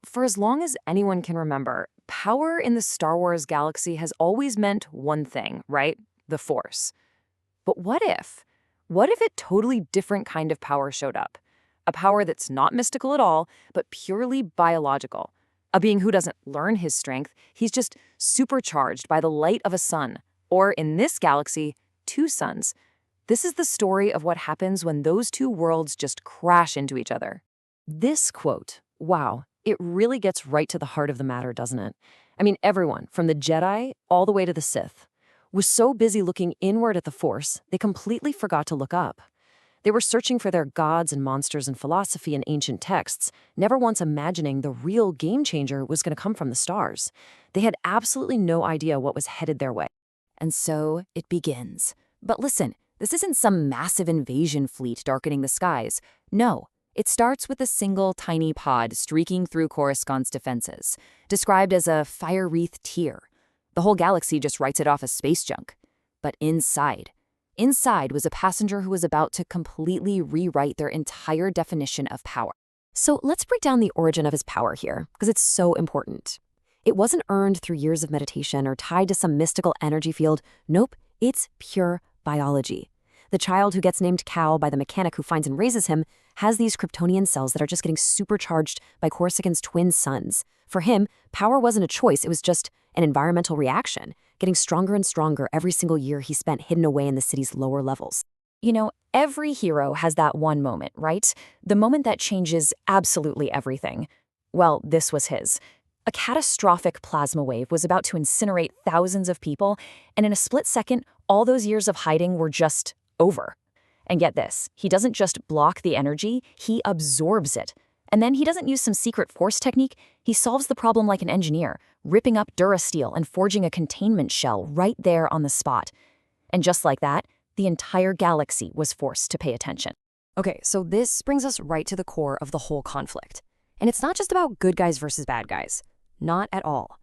For as long as anyone can remember, power in the Star Wars galaxy has always meant one thing, right? The Force. But what if? What if a totally different kind of power showed up? A power that's not mystical at all, but purely biological. A being who doesn't learn his strength, he's just supercharged by the light of a sun. Or in this galaxy, two suns. This is the story of what happens when those two worlds just crash into each other. This quote, wow, it really gets right to the heart of the matter, doesn't it? I mean, everyone, from the Jedi all the way to the Sith, was so busy looking inward at the Force, they completely forgot to look up. They were searching for their gods and monsters and philosophy in ancient texts, never once imagining the real game changer was going to come from the stars. They had absolutely no idea what was headed their way. And so it begins. But listen, this isn't some massive invasion fleet darkening the skies. No, it starts with a single tiny pod streaking through Coruscant's defenses, described as a fire-wreathed tear. The whole galaxy just writes it off as space junk. But inside was a passenger who was about to completely rewrite their entire definition of power. So let's break down the origin of his power here, because it's so important. It wasn't earned through years of meditation or tied to some mystical energy field. Nope, it's pure biology. The child who gets named Cal by the mechanic who finds and raises him has these Kryptonian cells that are just getting supercharged by Coruscant's twin suns. For him, power wasn't a choice, it was just an environmental reaction, getting stronger and stronger every single year he spent hidden away in the city's lower levels. Every hero has that one moment, right? The moment that changes absolutely everything. Well, this was his. A catastrophic plasma wave was about to incinerate thousands of people, and in a split second, all those years of hiding were just over. And get this, he doesn't just block the energy, he absorbs it. And then he doesn't use some secret force technique, he solves the problem like an engineer, ripping up Durasteel and forging a containment shell right there on the spot. And just like that, the entire galaxy was forced to pay attention. Okay, so this brings us right to the core of the whole conflict. And it's not just about good guys versus bad guys. Not at all.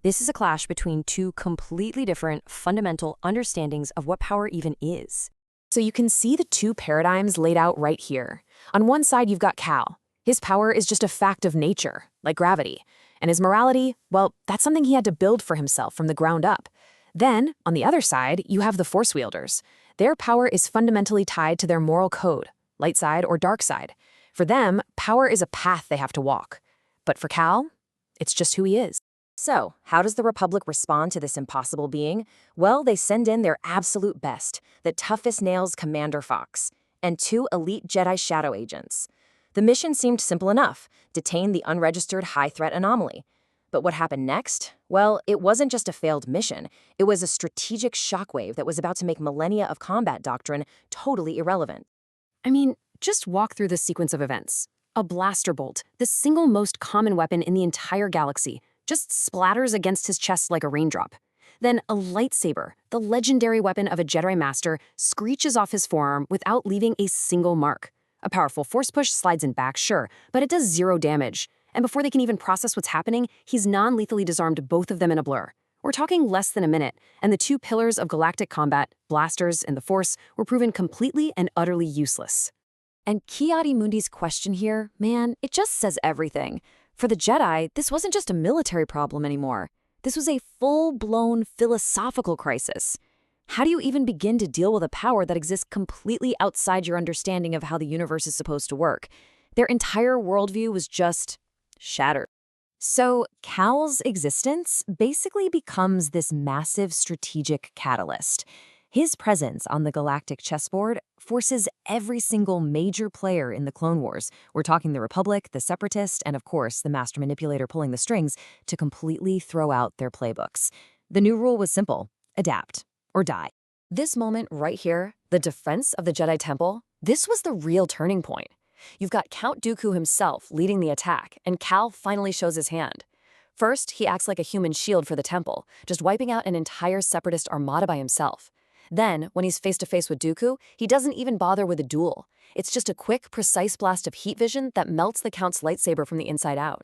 This is a clash between two completely different, fundamental understandings of what power even is. So you can see the two paradigms laid out right here. On one side, you've got Cal. His power is just a fact of nature, like gravity. And his morality, well, that's something he had to build for himself from the ground up. Then, on the other side, you have the Force wielders. Their power is fundamentally tied to their moral code, light side or dark side. For them, power is a path they have to walk. But for Cal, it's just who he is. So, how does the Republic respond to this impossible being? Well, they send in their absolute best, the toughest nails Commander Fox, and two elite Jedi Shadow agents. The mission seemed simple enough, detain the unregistered high-threat anomaly. But what happened next? Well, it wasn't just a failed mission. It was a strategic shockwave that was about to make millennia of combat doctrine totally irrelevant. I mean, just walk through this sequence of events. A blaster bolt, the single most common weapon in the entire galaxy, just splatters against his chest like a raindrop. Then a lightsaber, the legendary weapon of a Jedi Master, screeches off his forearm without leaving a single mark. A powerful force push slides in back, sure, but it does zero damage. And before they can even process what's happening, he's non-lethally disarmed both of them in a blur. We're talking less than a minute, and the two pillars of galactic combat, blasters and the Force, were proven completely and utterly useless. And Ki-Adi-Mundi's question here, man, it just says everything. For the Jedi, this wasn't just a military problem anymore. This was a full-blown philosophical crisis. How do you even begin to deal with a power that exists completely outside your understanding of how the universe is supposed to work? Their entire worldview was just shattered. So Cal's existence basically becomes this massive strategic catalyst. His presence on the galactic chessboard forces every single major player in the Clone Wars, we're talking the Republic, the Separatist, and of course the Master Manipulator pulling the strings, to completely throw out their playbooks. The new rule was simple: adapt or die. This moment right here, the defense of the Jedi Temple, this was the real turning point. You've got Count Dooku himself leading the attack, and Cal finally shows his hand. First, he acts like a human shield for the temple, just wiping out an entire Separatist armada by himself. Then, when he's face-to-face with Dooku, he doesn't even bother with a duel. It's just a quick, precise blast of heat vision that melts the Count's lightsaber from the inside out.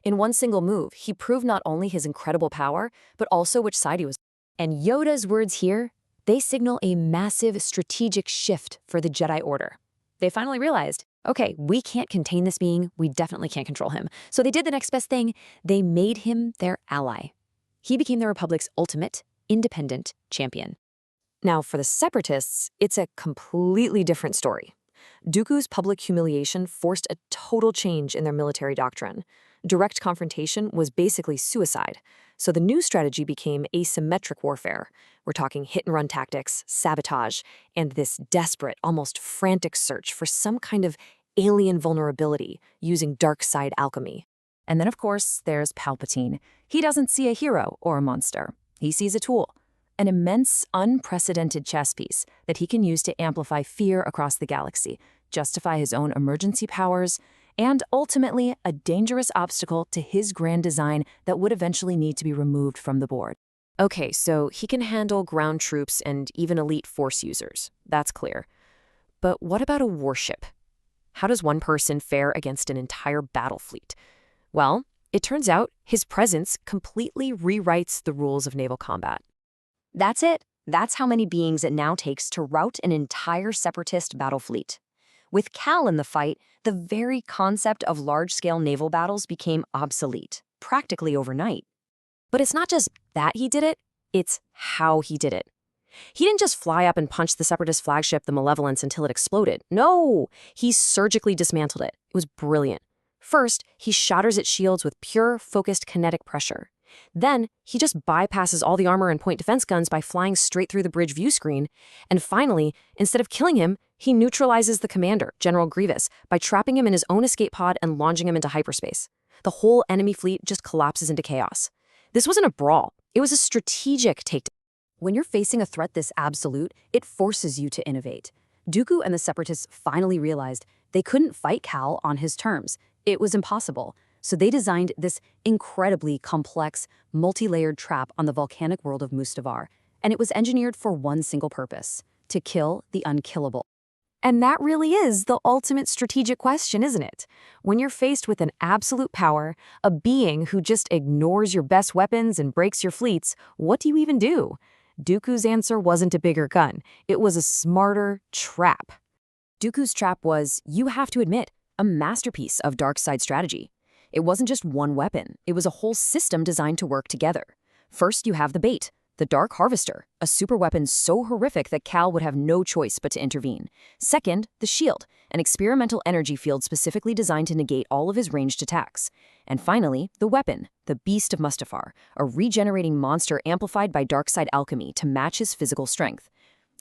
In one single move, he proved not only his incredible power, but also which side he was. And Yoda's words here, they signal a massive strategic shift for the Jedi Order. They finally realized Okay, we can't contain this being, we definitely can't control him. So they did the next best thing. They made him their ally. He became the Republic's ultimate, independent champion. Now, for the Separatists, it's a completely different story. Dooku's public humiliation forced a total change in their military doctrine. Direct confrontation was basically suicide, so the new strategy became asymmetric warfare. We're talking hit-and-run tactics, sabotage, and this desperate, almost frantic search for some kind of alien vulnerability using dark side alchemy. And then, of course, there's Palpatine. He doesn't see a hero or a monster. He sees a tool, an immense, unprecedented chess piece that he can use to amplify fear across the galaxy, justify his own emergency powers, and ultimately a dangerous obstacle to his grand design that would eventually need to be removed from the board. Okay, so he can handle ground troops and even elite force users. That's clear. But what about a warship? How does one person fare against an entire battle fleet? Well, it turns out his presence completely rewrites the rules of naval combat. That's it. That's how many beings it now takes to rout an entire Separatist battle fleet. With Cal in the fight, the very concept of large-scale naval battles became obsolete, practically overnight. But it's not just that he did it, it's how he did it. He didn't just fly up and punch the Separatist flagship, the Malevolence, until it exploded. No! He surgically dismantled it. It was brilliant. First, he shatters its shields with pure, focused kinetic pressure. Then, he just bypasses all the armor and point defense guns by flying straight through the bridge view screen. And finally, instead of killing him, he neutralizes the commander, General Grievous, by trapping him in his own escape pod and launching him into hyperspace. The whole enemy fleet just collapses into chaos. This wasn't a brawl. It was a strategic takedown. When you're facing a threat this absolute, it forces you to innovate. Dooku and the Separatists finally realized they couldn't fight Cal on his terms. It was impossible. So they designed this incredibly complex, multi-layered trap on the volcanic world of Mustafar, and it was engineered for one single purpose: to kill the unkillable. And that really is the ultimate strategic question, isn't it? When you're faced with an absolute power, a being who just ignores your best weapons and breaks your fleets, what do you even do? Dooku's answer wasn't a bigger gun. It was a smarter trap. Dooku's trap was, you have to admit, a masterpiece of dark side strategy. It wasn't just one weapon. It was a whole system designed to work together. First, you have the bait, the Dark Harvester, a super weapon so horrific that Cal would have no choice but to intervene. Second, the shield, an experimental energy field specifically designed to negate all of his ranged attacks. And finally, the weapon, the Beast of Mustafar, a regenerating monster amplified by dark side alchemy to match his physical strength.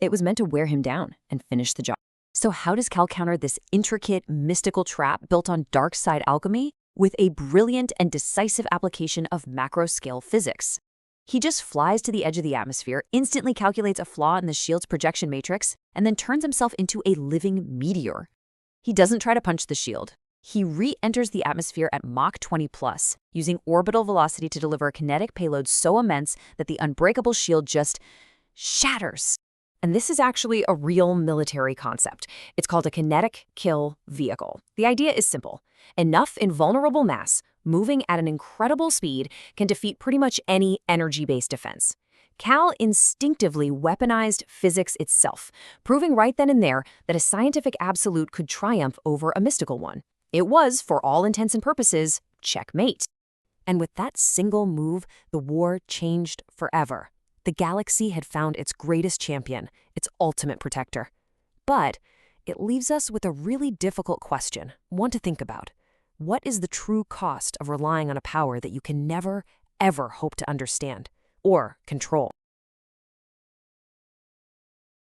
It was meant to wear him down and finish the job. So how does Cal counter this intricate, mystical trap built on dark side alchemy? With a brilliant and decisive application of macro-scale physics. He just flies to the edge of the atmosphere, instantly calculates a flaw in the shield's projection matrix, and then turns himself into a living meteor. He doesn't try to punch the shield. He re-enters the atmosphere at Mach 20+, using orbital velocity to deliver a kinetic payload so immense that the unbreakable shield just shatters. And this is actually a real military concept. It's called a kinetic kill vehicle. The idea is simple. Enough invulnerable mass, moving at an incredible speed, can defeat pretty much any energy-based defense. Cal instinctively weaponized physics itself, proving right then and there that a scientific absolute could triumph over a mystical one. It was, for all intents and purposes, checkmate. And with that single move, the war changed forever. The galaxy had found its greatest champion, its ultimate protector. But it leaves us with a really difficult question, one to think about. What is the true cost of relying on a power that you can never, ever hope to understand or control?